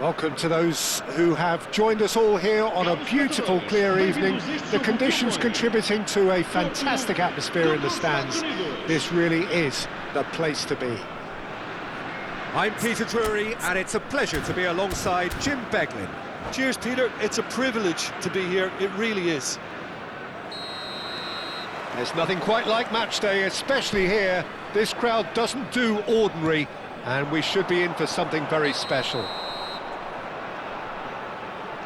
Welcome to those who have joined us all here on a beautiful, clear evening. The conditions contributing to a fantastic atmosphere in the stands. This really is the place to be. I'm Peter Drury, and it's a pleasure to be alongside Jim Beglin. Cheers, Peter. It's a privilege to be here. It really is. There's nothing quite like match day, especially here. This crowd doesn't do ordinary, and we should be in for something very special.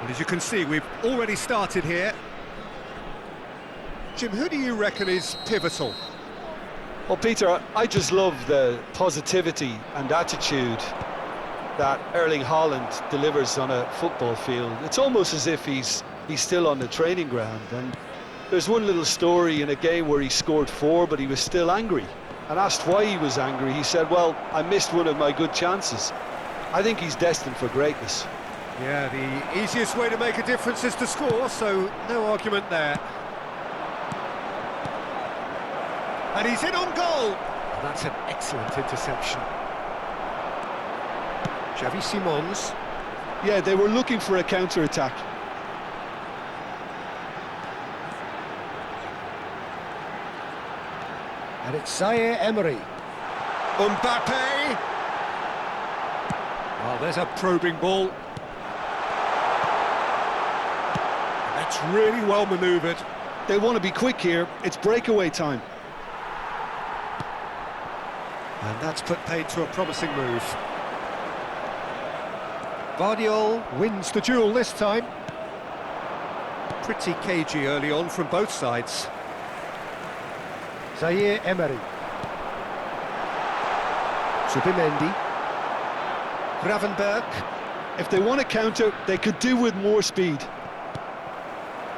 And as you can see, we've already started here. Jim, who do you reckon is pivotal? Well, Peter, I just love the positivity and attitude that Erling Haaland delivers on a football field. It's almost as if he's still on the training ground. And there's one little story in a game where he scored 4, but he was still angry. And asked why he was angry, he said, well, I missed one of my good chances. I think he's destined for greatness. Yeah, the easiest way to make a difference is to score, so no argument there. And he's in on goal. And that's an excellent interception. Xavi Simons. Yeah, they were looking for a counter-attack. And it's Zaire Emery. Mbappe. Oh, there's a probing ball. That's really well manoeuvred. They want to be quick here. It's breakaway time. And that's put paid to a promising move. Vardiol wins the duel this time. Pretty cagey early on from both sides. Zaire Emery. Zubimendi. Gravenberch. If they want to counter, they could do with more speed.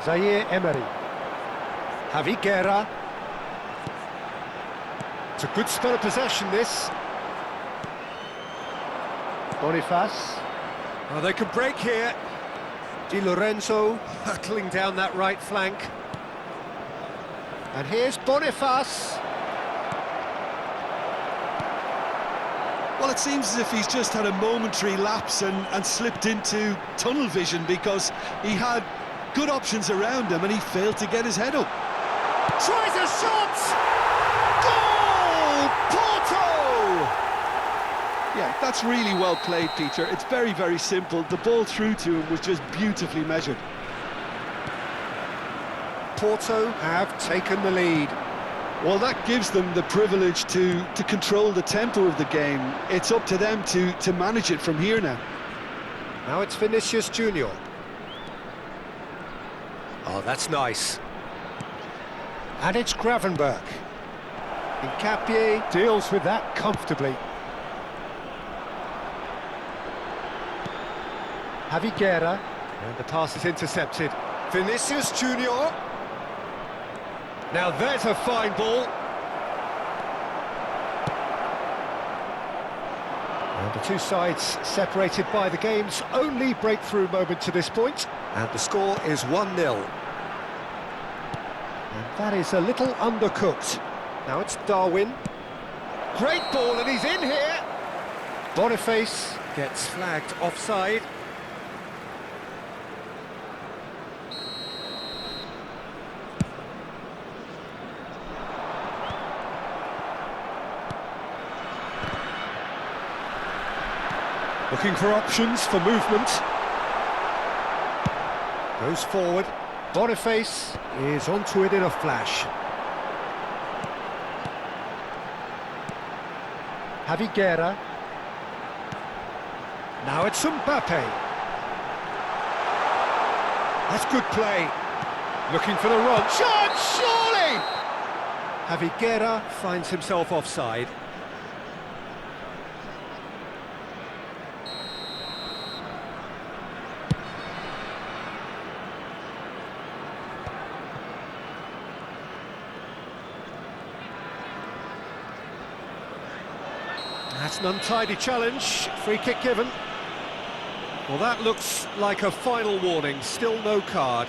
Zaire Emery. Javi Guerra. It's a good spell of possession, this. Boniface. Oh, they could break here. Di Lorenzo hurtling down that right flank. And here's Boniface. Well, it seems as if he's just had a momentary lapse and slipped into tunnel vision, because he had good options around him and he failed to get his head up. Tries a shot! Goal! Porto! Yeah, that's really well played, Peter. It's very, very simple. The ball through to him was just beautifully measured. Porto have taken the lead. Well, that gives them the privilege to control the tempo of the game. It's up to them to manage it from here now. Now it's Vinicius Junior. Oh, that's nice. And it's Gravenberch. Nkapie deals with that comfortably. Javi Guerra. And the pass is intercepted. Vinicius Junior. Now there's a fine ball. And the two sides separated by the game's only breakthrough moment to this point. And the score is 1-0. And that is a little undercooked. Now it's Darwin. Great ball, and he's in here. Boniface gets flagged offside. Looking for options for movement. Goes forward. Boniface is onto it in a flash. Javi Guerra. Now it's Mbappe. That's good play. Looking for the run. Shot, surely! Javi Guerra finds himself offside. That's an untidy challenge, free kick given. Well, that looks like a final warning, still no card.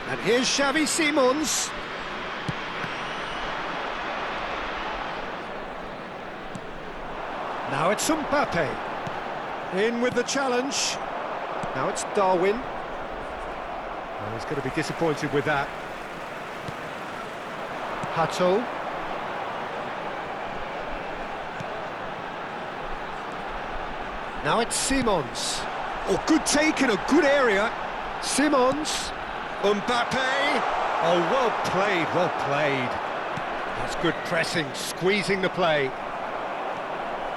And here's Xavi Simons. Now it's Mbappe. In with the challenge. Now it's Darwin. Oh, he's going to be disappointed with that. Hato. Now it's Simons. Oh, good take in a good area. Simons. Mbappe. Oh, well played, well played. That's good pressing, squeezing the play.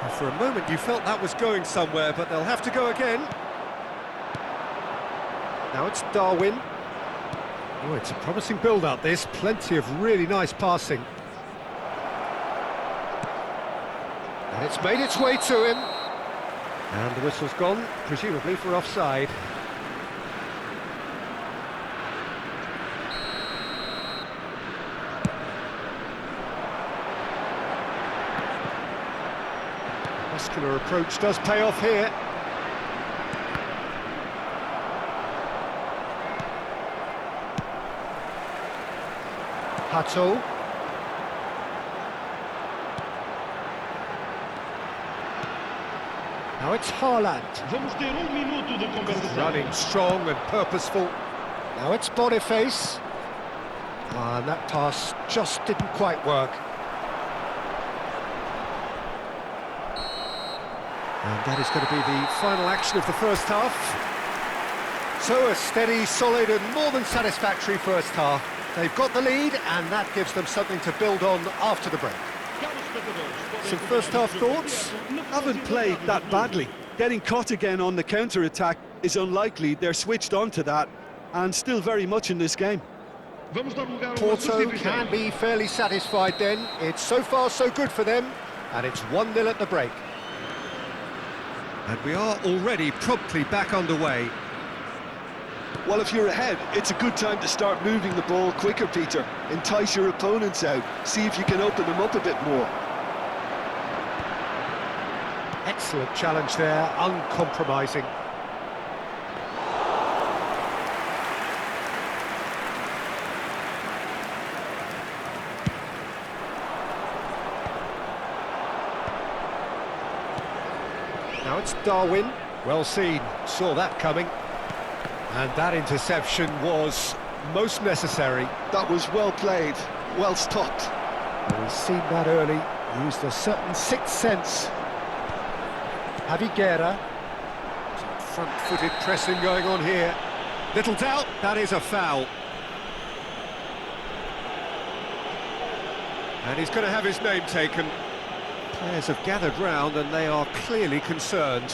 And for a moment you felt that was going somewhere, but they'll have to go again. Now it's Darwin. Oh, it's a promising build-up, this. Plenty of really nice passing. And it's made its way to him. And the whistle's gone, presumably for offside. Muscular approach does pay off here. Hato. Now it's Haaland. Vamos ter minuto de compensação. Running strong and purposeful. Now it's Boniface. And that pass just didn't quite work. And that is going to be the final action of the first half. So a steady, solid and more than satisfactory first half. They've got the lead and that gives them something to build on after the break. Some first half thoughts? Haven't played that badly. Getting caught again on the counter-attack is unlikely. They're switched on to that and still very much in this game. Porto can be fairly satisfied then. It's so far so good for them, and it's 1-0 at the break. And we are already promptly back underway. Well, if you're ahead, it's a good time to start moving the ball quicker, Peter. Entice your opponents out. See if you can open them up a bit more. Excellent challenge there, uncompromising. Now it's Darwin. Well seen, saw that coming. And that interception was most necessary. That was well played, well stopped. And he's seen that early, used a certain sixth sense. Javi Guerra. Some front-footed pressing going on here. Little doubt, that is a foul. And he's going to have his name taken. Players have gathered round and they are clearly concerned.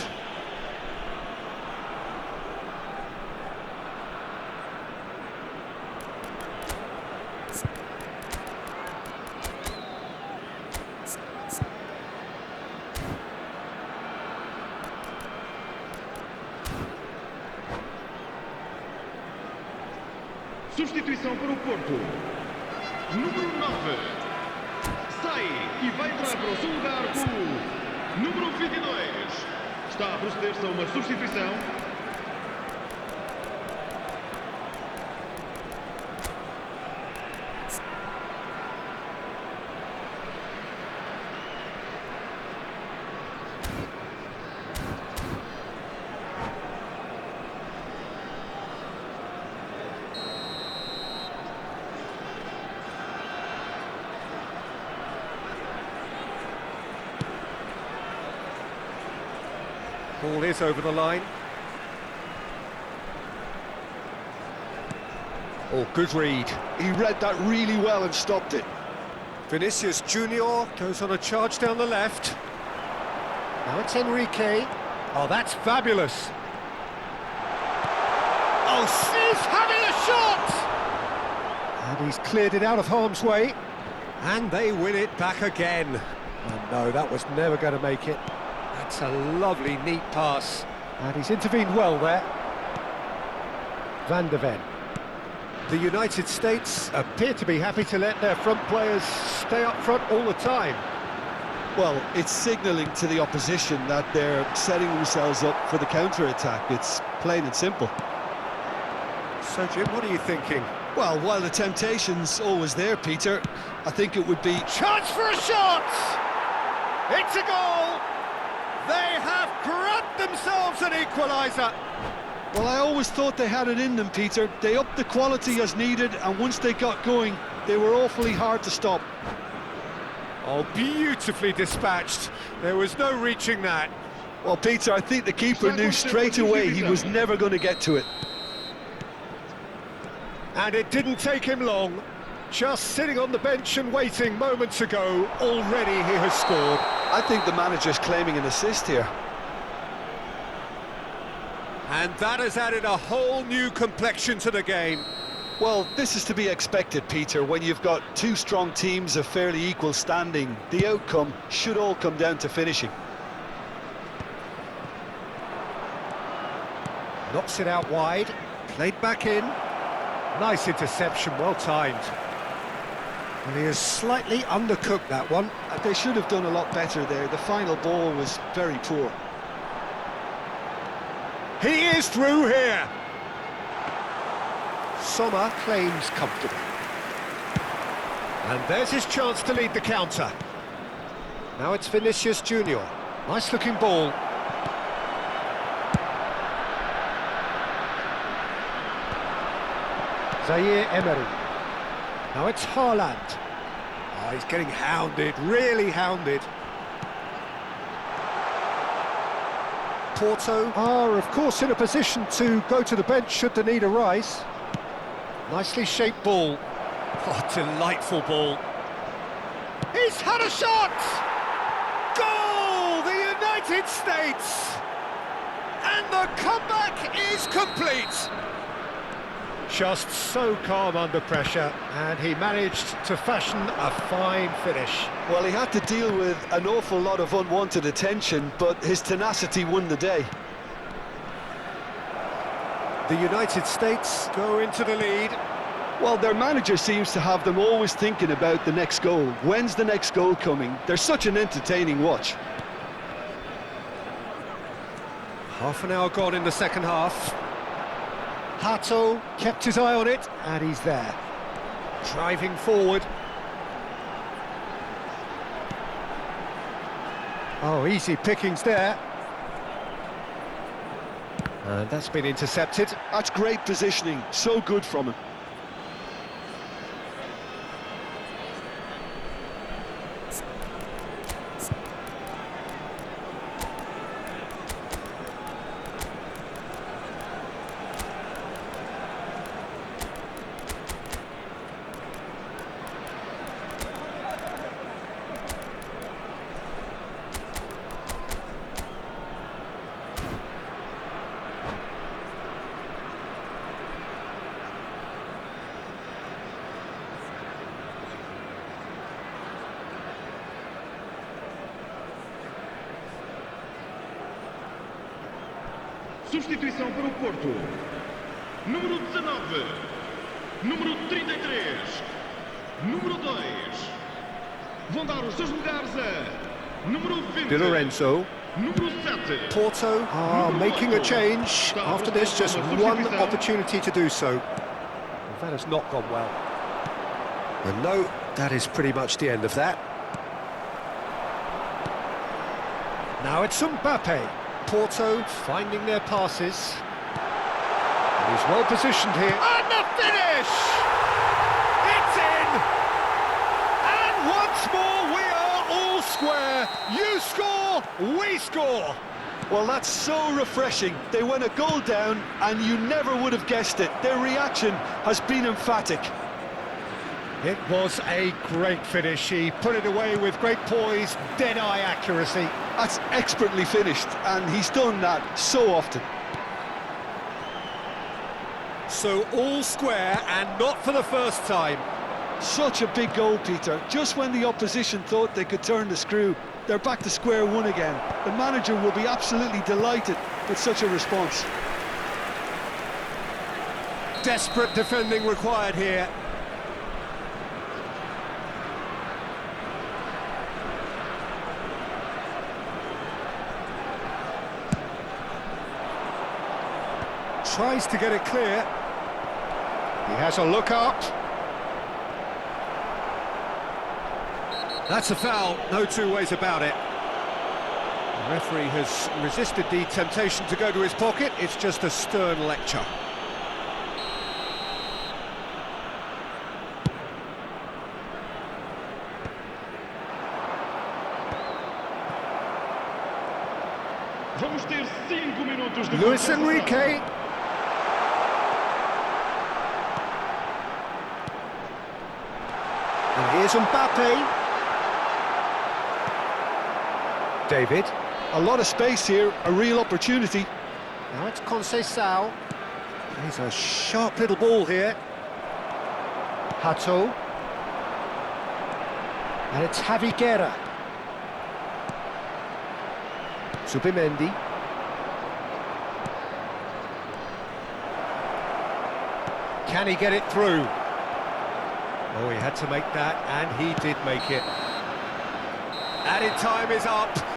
Substituição para o Porto. Número 9. Sai e vai entrar para o seu lugar o número 22. Está a proceder-se a uma substituição. Ball is over the line. Oh, good read. He read that really well and stopped it. Vinicius Junior goes on a charge down the left. Now it's Enrique. Oh, that's fabulous. Oh, he's having a shot! And he's cleared it out of harm's way. And they win it back again. Oh no, that was never going to make it. That's a lovely, neat pass. And he's intervened well there. Van de Ven. The United States appear to be happy to let their front players stay up front all the time. Well, it's signalling to the opposition that they're setting themselves up for the counter-attack. It's plain and simple. So, Jim, what are you thinking? Well, while the temptation's always there, Peter, I think it would be... Chance for a shot! It's a goal! becomes an equaliser. Well, I always thought they had it in them, Peter. They upped the quality as needed, and once they got going, they were awfully hard to stop. Oh, beautifully dispatched. There was no reaching that. Well, Peter, I think the keeper knew straight away he was never going to get to it. And it didn't take him long. Just sitting on the bench and waiting moments ago, already he has scored. I think the manager's claiming an assist here. And that has added a whole new complexion to the game. Well, this is to be expected, Peter. When you've got two strong teams of fairly equal standing, the outcome should all come down to finishing. Knocks it out wide, played back in. Nice interception, well timed. And he has slightly undercooked that one. They should have done a lot better there. The final ball was very poor. He is through here. Sommer claims comfortably. And there's his chance to lead the counter. Now it's Vinicius Junior. Nice looking ball. Zaire Emery. Now it's Haaland. Oh, he's getting hounded, really hounded. Porto are, of course, in a position to go to the bench should the need arise. Nicely shaped ball. Oh, delightful ball. He's had a shot! Goal! The United States! And the comeback is complete! Just so calm under pressure, and he managed to fashion a fine finish. Well, he had to deal with an awful lot of unwanted attention, but his tenacity won the day. The United States go into the lead. Well, their manager seems to have them always thinking about the next goal. When's the next goal coming? They're such an entertaining watch. Half an hour gone in the second half. Hato kept his eye on it, and he's there. Driving forward. Oh, easy pickings there. And that's been intercepted. That's great positioning, so good from him. Substituição para o Porto. Número 19. Número 33. Número 2. Vão dar os seus lugares a número 20. Di Lorenzo. Número 7. Porto are making a change. After this, just one opportunity to do so. That has not gone well. And no, that is pretty much the end of that. Now it's Mbappe. Porto finding their passes. And he's well positioned here. And the finish! It's in! And once more we are all square. You score, we score. Well, that's so refreshing. They went a goal down and you never would have guessed it. Their reaction has been emphatic. It was a great finish. He put it away with great poise, dead-eye accuracy. That's expertly finished, and he's done that so often. So all square, and not for the first time. Such a big goal, Peter. Just when the opposition thought they could turn the screw, they're back to square one again. The manager will be absolutely delighted with such a response. Desperate defending required here. Tries to get it clear. He has a look up. That's a foul, no two ways about it. The referee has resisted the temptation to go to his pocket. It's just a stern lecture. Vamos ter 5 minutos de Luis compensação. Enrique. And here's Mbappe. David. A lot of space here, a real opportunity. Now it's Conceição. He's a sharp little ball here. Hato. And it's Javi Guerra. Zubimendi. Can he get it through? Oh, he had to make that, and he did make it. Added time is up.